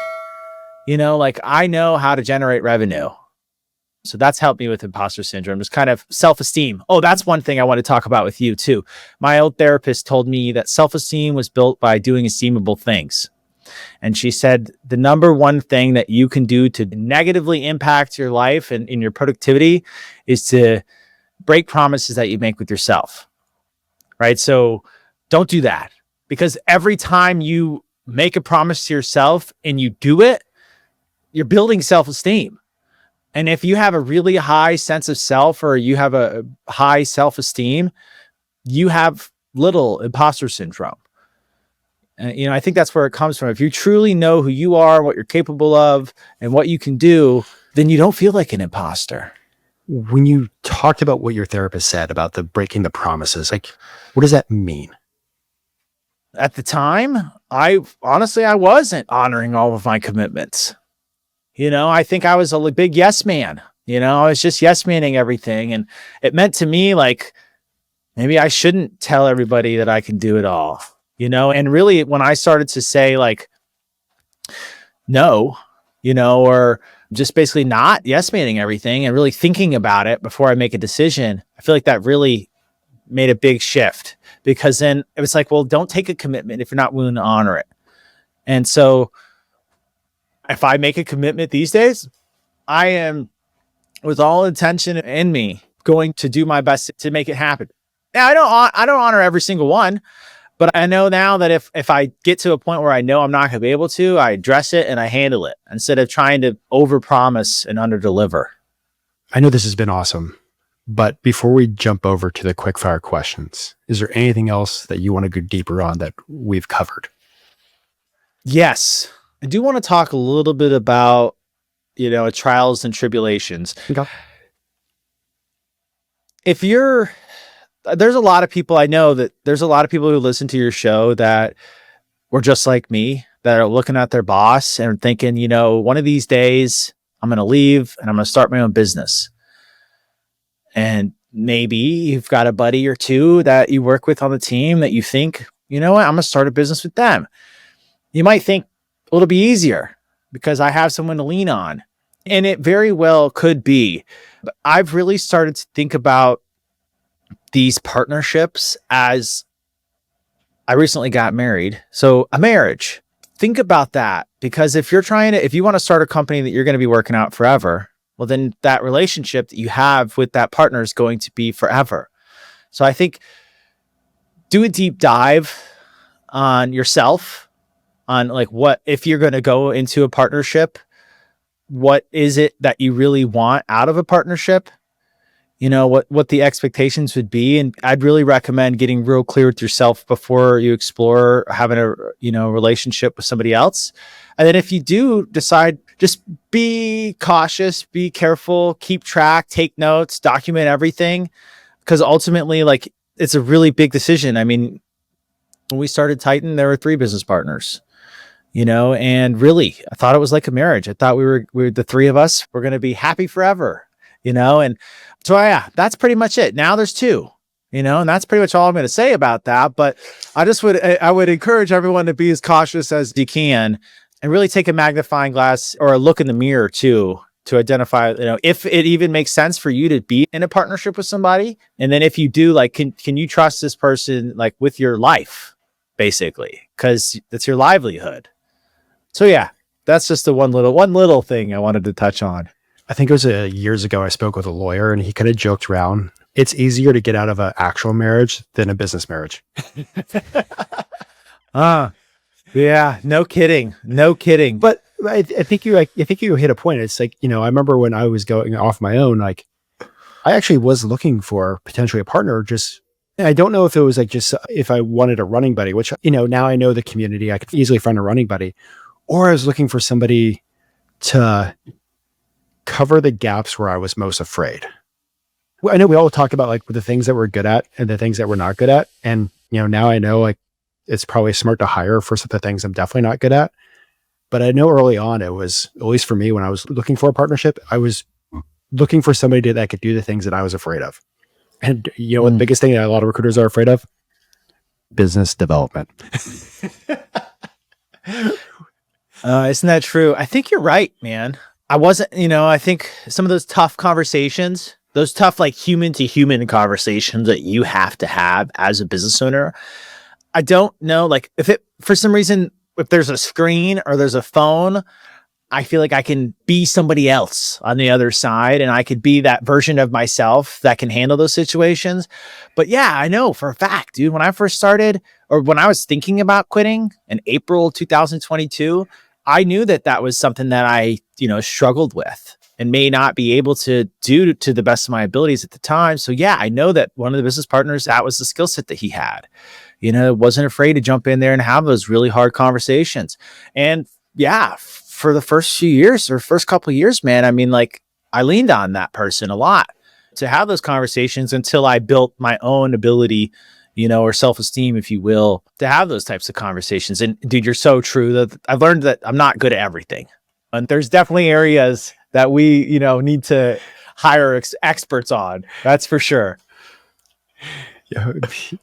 B: Like I know how to generate revenue. So that's helped me with imposter syndrome. Just kind of self-esteem. Oh, that's one thing I want to talk about with you too. My old therapist told me that self-esteem was built by doing esteemable things. And she said, the number one thing that you can do to negatively impact your life and in your productivity is to break promises that you make with yourself. Right? So don't do that, because every time you make a promise to yourself and you do it, you're building self-esteem. And if you have a really high sense of self or you have a high self-esteem, you have little imposter syndrome. And, I think that's where it comes from. If you truly know who you are, what you're capable of, and what you can do, then you don't feel like an imposter.
A: When you talked about what your therapist said about the breaking the promises, like, what does that mean?
B: At the time, I wasn't honoring all of my commitments. I think I was a big yes man. I was just yes manning everything. And it meant to me like, maybe I shouldn't tell everybody that I can do it all, and really when I started to say like, no, or just basically not yes manning everything and really thinking about it before I make a decision, I feel like that really made a big shift, because then it was like, well, don't take a commitment if you're not willing to honor it. And so if I make a commitment these days, I am with all intention in me going to do my best to make it happen. Now I don't honor every single one, but I know now that if I get to a point where I know I'm not going to be able to, I address it and I handle it instead of trying to overpromise and underdeliver.
A: I know this has been awesome, but before we jump over to the quickfire questions, is there anything else that you want to go deeper on that we've covered?
B: Yes. I do want to talk a little bit about, trials and tribulations.
A: Okay.
B: There's a lot of people, I know that there's a lot of people who listen to your show that were just like me, that are looking at their boss and thinking, one of these days I'm going to leave and I'm going to start my own business. And maybe you've got a buddy or two that you work with on the team that you think, I'm going to start a business with them. You might think, well, it'll be easier because I have someone to lean on. And it very well could be. But I've really started to think about these partnerships as I recently got married. So a marriage, think about that, because if you want to start a company that you're going to be working out forever, well, then that relationship that you have with that partner is going to be forever. So I think do a deep dive on yourself, on like what, if you're going to go into a partnership, what is it that you really want out of a partnership? What the expectations would be. And I'd really recommend getting real clear with yourself before you explore having a, relationship with somebody else. And then if you do decide, just be cautious, be careful, keep track, take notes, document everything. Because ultimately, like, it's a really big decision. I mean, when we started Titan, there were 3 business partners, and really, I thought it was like a marriage. I thought we were the 3 of us were going to be happy forever. And so yeah, that's pretty much it. Now there's two, and that's pretty much all I'm going to say about that. But I would encourage everyone to be as cautious as you can and really take a magnifying glass or a look in the mirror too, to identify, if it even makes sense for you to be in a partnership with somebody. And then if you do, like, can you trust this person, like, with your life, basically, because it's your livelihood. So yeah, that's just the one little thing I wanted to touch on.
A: I think it was years ago I spoke with a lawyer and he kind of joked around. It's easier to get out of an actual marriage than a business marriage.
B: Yeah, no kidding.
A: But I think you hit a point. It's like, I remember when I was going off my own, like I actually was looking for potentially a partner. I don't know if it was like just if I wanted a running buddy, which, now I know the community, I could easily find a running buddy, or I was looking for somebody to cover the gaps where I was most afraid. I know we all talk about like the things that we're good at and the things that we're not good at. And, now I know like it's probably smart to hire for some of the things I'm definitely not good at. But I know early on, it was, at least for me, when I was looking for a partnership, I was looking for somebody that could do the things that I was afraid of. And the biggest thing that a lot of recruiters are afraid of? Business development.
B: Isn't that true? I think you're right, man. I wasn't, I think some of those tough conversations, those tough, like, human to human conversations that you have to have as a business owner. I don't know, like, for some reason, if there's a screen or there's a phone, I feel like I can be somebody else on the other side, and I could be that version of myself that can handle those situations. But yeah, I know for a fact, dude, when I first started, or when I was thinking about quitting in April 2022, I knew that was something that I, struggled with and may not be able to do to the best of my abilities at the time. So yeah, I know that one of the business partners, that was the skill set that he had. Wasn't afraid to jump in there and have those really hard conversations. And yeah, for the first few years or first couple of years, man, I mean, like, I leaned on that person a lot to have those conversations until I built my own ability, or self-esteem, if you will, to have those types of conversations. And dude, you're so true that I've learned that I'm not good at everything. And there's definitely areas that we, need to hire experts on. That's for sure.
A: Yeah,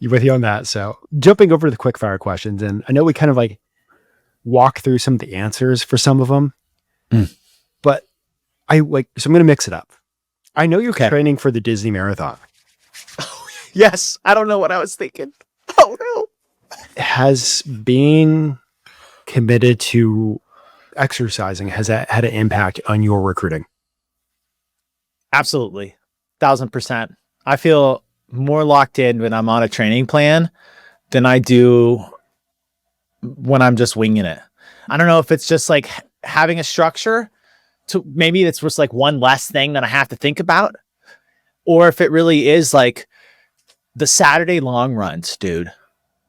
A: with you on that. So jumping over to the quick fire questions, and I know we kind of like walk through some of the answers for some of them, but so I'm going to mix it up. I know you're training for the Disney Marathon.
B: Yes. I don't know what I was thinking. Oh no.
A: Has being committed to exercising, has that had an impact on your recruiting?
B: Absolutely. 1,000%. I feel more locked in when I'm on a training plan than I do when I'm just winging it. I don't know if it's just like having a structure to, maybe it's just like one less thing that I have to think about, or if it really is like the Saturday long runs, dude.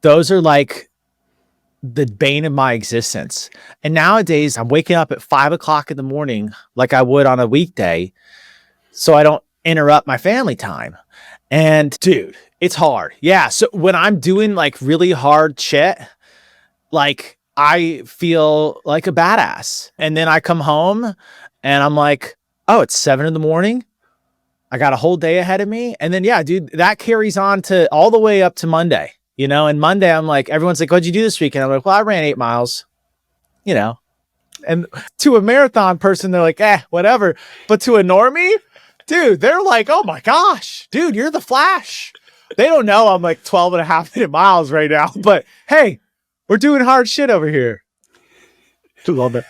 B: Those are like the bane of my existence. And nowadays I'm waking up at 5 o'clock in the morning like I would on a weekday, so I don't interrupt my family time. And dude, it's hard. Yeah. So when I'm doing like really hard shit, like I feel like a badass. And then I come home and I'm like, oh, it's 7 a.m. I got a whole day ahead of me. And then, yeah, dude, that carries on to all the way up to Monday, and Monday I'm like, everyone's like, what'd you do this weekend? I'm like, well, I ran 8 miles, and to a marathon person, they're like, whatever. But to a normie, dude, they're like, oh my gosh, dude, you're the Flash. They don't know I'm like 12.5 miles right now, but hey, we're doing hard shit over here.
A: Love it.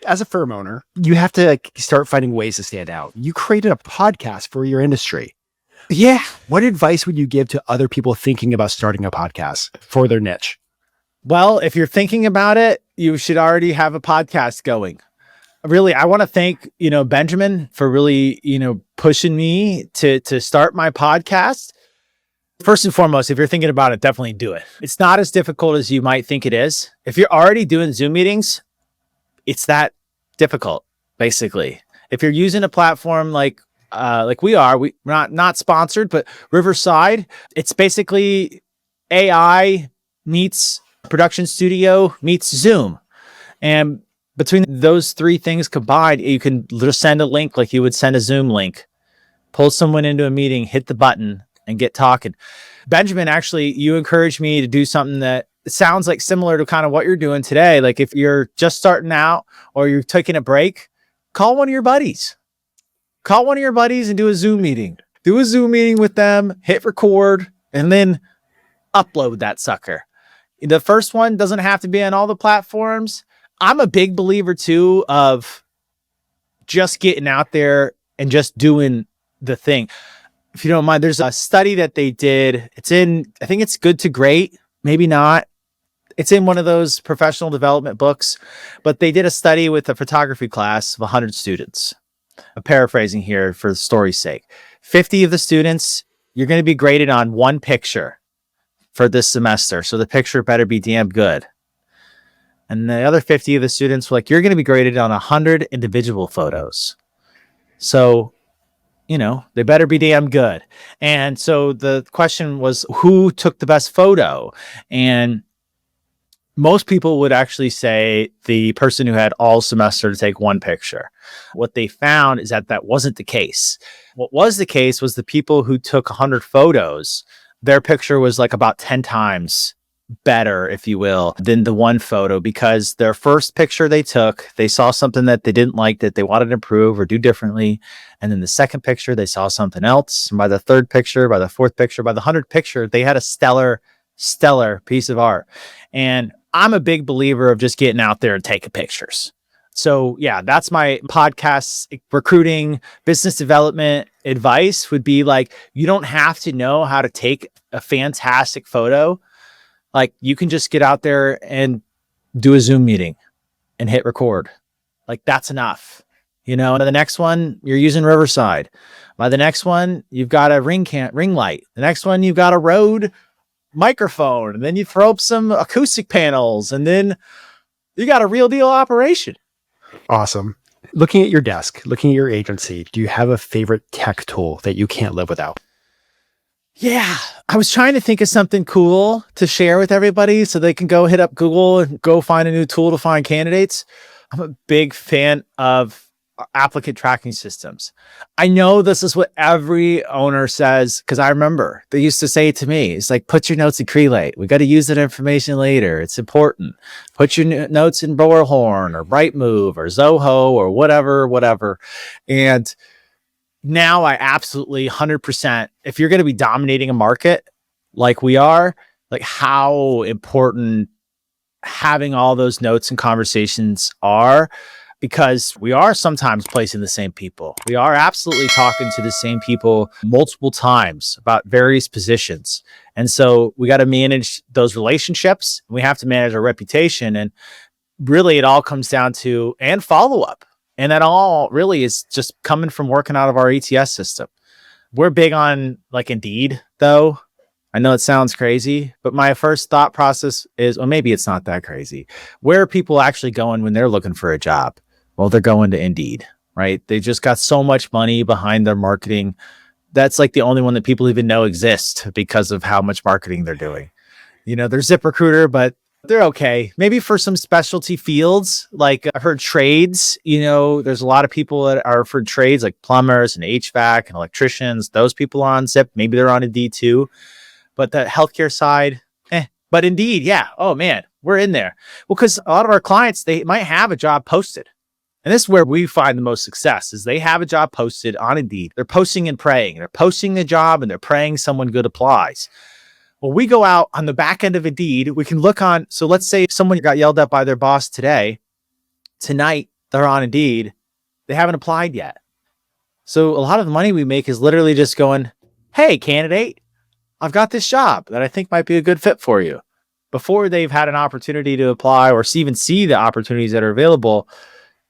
A: As a firm owner, you have to start finding ways to stand out. You created a podcast for your industry.
B: Yeah.
A: What advice would you give to other people thinking about starting a podcast for their niche?
B: Well, if you're thinking about it, you should already have a podcast going. Really, I want to thank, Benjamin for really, pushing me to start my podcast. First and foremost, if you're thinking about it, definitely do it. It's not as difficult as you might think it is. If you're already doing Zoom meetings, it's that difficult, basically. If you're using a platform like we're not sponsored, but Riverside, it's basically AI meets production studio meets Zoom. And Between those three things combined, you can just send a link like you would send a Zoom link, pull someone into a meeting, hit the button, and get talking. Benjamin, actually, you encouraged me to do something that sounds like similar to kind of what you're doing today. Like if you're just starting out or you're taking a break, call one of your buddies. Call one of your buddies and do a Zoom meeting. Do a Zoom meeting with them, hit record, and then upload that sucker. The first one doesn't have to be on all the platforms. I'm a big believer too of just getting out there and just doing the thing. If you don't mind, there's a study that they did. It's in, I think it's Good to Great, maybe not. It's in one of those professional development books, but they did a study with a photography class of 100 students. I'm paraphrasing here for the story's sake. 50 of the students, you're going to be graded on one picture for this semester. So the picture better be damn good. And the other 50 of the students were like, you're going to be graded on 100 individual photos. So, you know, they better be damn good. And so the question was, who took the best photo? And most people would actually say the person who had all semester to take one picture. What they found is that that wasn't the case. What was the case was the people who took 100 photos, their picture was like about 10 times better, if you will, than the one photo, because their first picture they took, they saw something that they didn't like that they wanted to improve or do differently. And then the second picture, they saw something else. And by the third picture, by the fourth picture, by the 100th picture, they had a stellar piece of art. And I'm a big believer of just getting out there and taking pictures. So yeah, that's my podcast recruiting, business development advice would be like, you don't have to know how to take a fantastic photo. Like you can just get out there and do a Zoom meeting and hit record. Like that's enough. You know, and the next one you're using Riverside. By the next one, you've got a ring light. The next one, you've got a Rode microphone. And then you throw up some acoustic panels, and then you got a real deal operation.
A: Awesome. Looking at your desk, looking at your agency, do you have a favorite tech tool that you can't live without?
B: Yeah, I was trying to think of something cool to share with everybody so they can go hit up Google and go find a new tool to find candidates. I'm a big fan of applicant tracking systems. I know this is what every owner says, because I remember they used to say it to me. It's like, put your notes in Crelate. We got to use that information later. It's important. Put your notes in Bullhorn or Brightmove or Zoho or whatever. And now I absolutely 100%, if you're going to be dominating a market like we are, like how important having all those notes and conversations are, because we are sometimes placing the same people. We are absolutely talking to the same people multiple times about various positions. And so we got to manage those relationships. We have to manage our reputation. And really it all comes down to, and follow up. And that all really is just coming from working out of our ETS system. We're big on like Indeed, though. I know it sounds crazy, but my first thought process is, well, maybe it's not that crazy. Where are people actually going when they're looking for a job? Well, they're going to Indeed, right? They just got so much money behind their marketing. That's like the only one that people even know exists because of how much marketing they're doing. You know, there's ZipRecruiter, but they're okay. Maybe for some specialty fields, like I've heard trades, you know, there's a lot of people that are for trades like plumbers and HVAC and electricians. Those people are on Zip. Maybe they're on Indeed too. But the healthcare side, But Indeed, yeah. Oh man, we're in there. Well, because a lot of our clients, they might have a job posted. And this is where we find the most success is they have a job posted on Indeed. They're posting and praying. They're posting the job and they're praying someone good applies. Well, we go out on the back end of Indeed. We can look on. So let's say someone got yelled at by their boss today. Tonight, they're on Indeed. They haven't applied yet. So a lot of the money we make is literally just going, hey, candidate, I've got this job that I think might be a good fit for you. Before they've had an opportunity to apply or even see the opportunities that are available.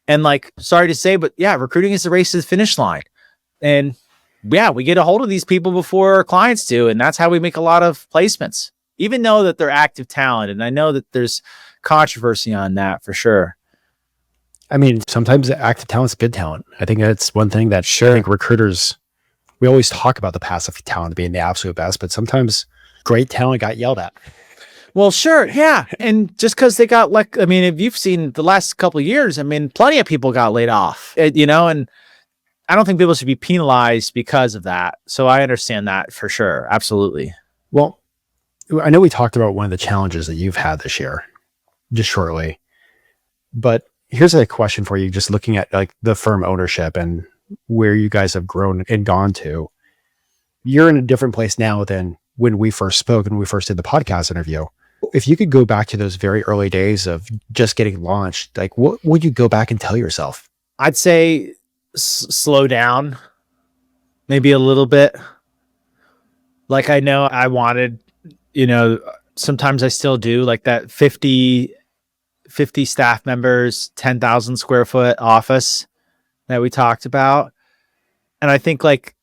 B: And like, sorry to say, but yeah, recruiting is the race to the finish line. And yeah, we get a hold of these people before our clients do. And that's how we make a lot of placements, even though that they're active talent. And I know that there's controversy on that for sure.
A: I mean, sometimes active talent's good talent. I think that's one thing that I think recruiters, we always talk about the passive talent being the absolute best, but sometimes great talent got yelled at.
B: Well, sure. Yeah. And just because they got like, I mean, if you've seen the last couple of years, I mean, plenty of people got laid off, and I don't think people should be penalized because of that. So I understand that for sure. Absolutely.
A: Well, I know we talked about one of the challenges that you've had this year, just shortly, but here's a question for you, just looking at like the firm ownership and where you guys have grown and gone to. You're in a different place now than when we first spoke and we first did the podcast interview. If you could go back to those very early days of just getting launched, like what would you go back and tell yourself?
B: I'd say slow down maybe a little bit. Like I know I wanted, sometimes I still do like that 50 staff members, 10,000 square foot office that we talked about. And I think like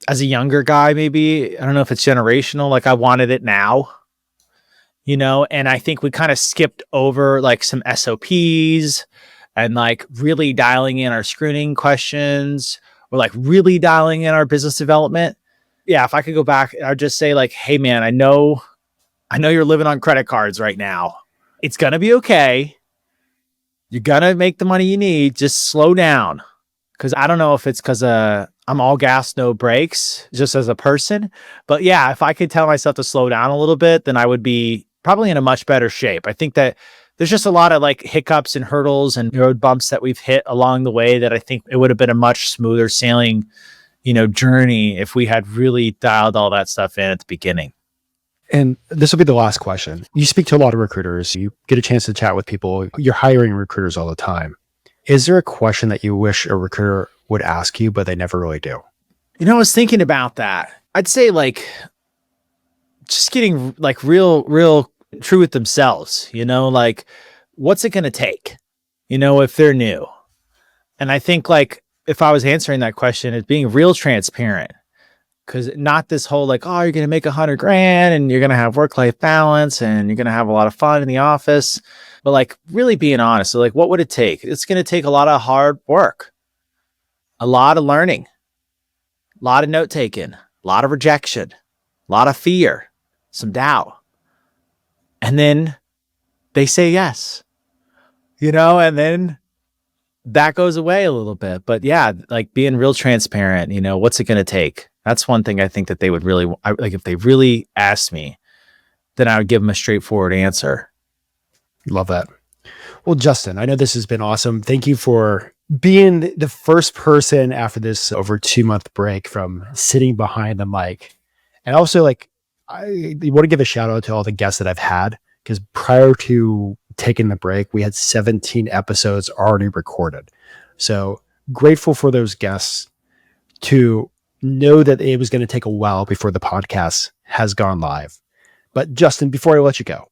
B: as a younger guy, maybe, I don't know if it's generational, like I wanted it now, and I think we kind of skipped over like some SOPs and like really dialing in our screening questions or like really dialing in our business development. Yeah. If I could go back, I'd just say like, hey man, I know you're living on credit cards right now. It's going to be okay. You're going to make the money you need. Just slow down. Cause I don't know if it's cause, I'm all gas, no brakes just as a person, but yeah, if I could tell myself to slow down a little bit, then I would be probably in a much better shape. I think that there's just a lot of like hiccups and hurdles and road bumps that we've hit along the way that I think it would have been a much smoother sailing, journey if we had really dialed all that stuff in at the beginning.
A: And this will be the last question. You speak to a lot of recruiters. You get a chance to chat with people. You're hiring recruiters all the time. Is there a question that you wish a recruiter would ask you, but they never really do?
B: I was thinking about that. I'd say like just getting like real true with themselves, like what's it going to take, if they're new. And I think like if I was answering that question, it's being real transparent, because not this whole like, oh, you're going to make $100,000 and you're going to have work-life balance and you're going to have a lot of fun in the office, but like really being honest. So like, what would it take? It's going to take a lot of hard work, a lot of learning, a lot of note taking, a lot of rejection, a lot of fear, some doubt. And then they say yes, and then that goes away a little bit. But yeah, like being real transparent, what's it going to take? That's one thing I think that they would really like. If they really asked me, then I would give them a straightforward answer.
A: Love that. Well, Justin, I know this has been awesome. Thank you for being the first person after this over 2-month break from sitting behind the mic. And also like, I want to give a shout out to all the guests that I've had, because prior to taking the break, we had 17 episodes already recorded. So grateful for those guests to know that it was going to take a while before the podcast has gone live. But Justin, before I let you go,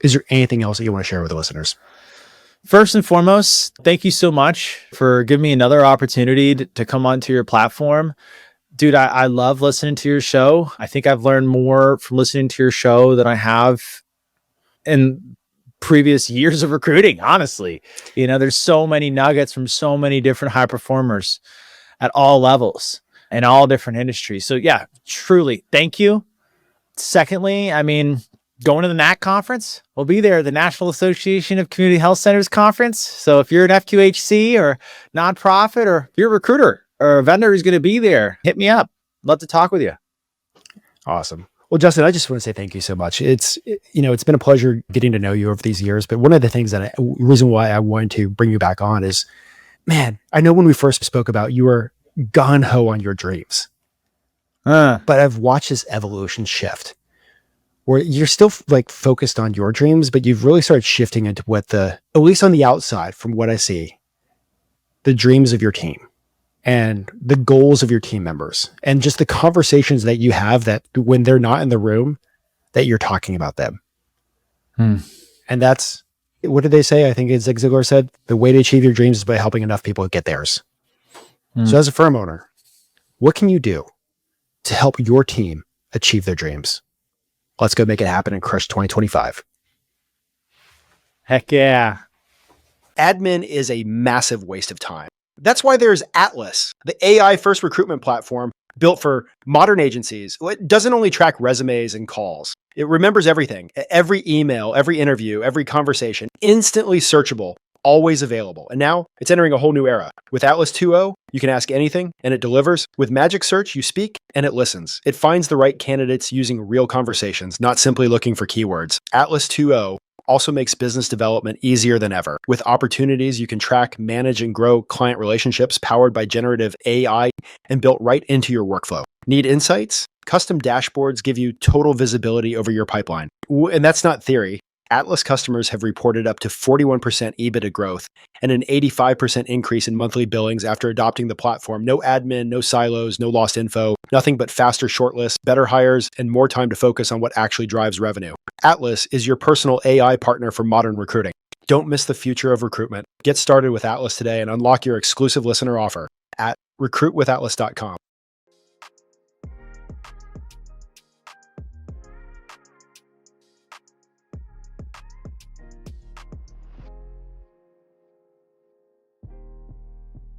A: is there anything else that you want to share with the listeners?
B: First and foremost, thank you so much for giving me another opportunity to come onto your platform. Dude, I love listening to your show. I think I've learned more from listening to your show than I have in previous years of recruiting, honestly. There's so many nuggets from so many different high performers at all levels and all different industries. So yeah, truly, thank you. Secondly, I mean, going to the NAC conference, we'll be there, the National Association of Community Health Centers conference. So if you're an FQHC or nonprofit, or if you're a recruiter or a vendor who's going to be there, hit me up. Love to talk with you.
A: Awesome. Well, Justin, I just want to say thank you so much. It's been a pleasure getting to know you over these years. But one of the things reason why I wanted to bring you back on is, man, I know when we first spoke about, you were gung ho on your dreams, but I've watched this evolution shift where you're still like focused on your dreams, but you've really started shifting into what at least on the outside, from what I see, the dreams of your team and the goals of your team members, and just the conversations that you have that when they're not in the room, that you're talking about them. And that's, what did they say? I think it's Zig Ziglar said, the way to achieve your dreams is by helping enough people get theirs. So as a firm owner, what can you do to help your team achieve their dreams? Let's go make it happen and crush 2025.
B: Heck yeah.
D: Admin is a massive waste of time. That's why there's Atlas, the AI first recruitment platform built for modern agencies. It doesn't only track resumes and calls. It remembers everything, every email, every interview, every conversation, instantly searchable, always available. And now it's entering a whole new era. With Atlas 2.0, you can ask anything and it delivers. With Magic Search, you speak and it listens. It finds the right candidates using real conversations, not simply looking for keywords. Atlas 2.0 also makes business development easier than ever. With opportunities, you can track, manage, and grow client relationships powered by generative AI and built right into your workflow. Need insights? Custom dashboards give you total visibility over your pipeline. And that's not theory. Atlas customers have reported up to 41% EBITDA growth and an 85% increase in monthly billings after adopting the platform. No admin, no silos, no lost info, nothing but faster shortlists, better hires, and more time to focus on what actually drives revenue. Atlas is your personal AI partner for modern recruiting. Don't miss the future of recruitment. Get started with Atlas today and unlock your exclusive listener offer at recruitwithatlas.com.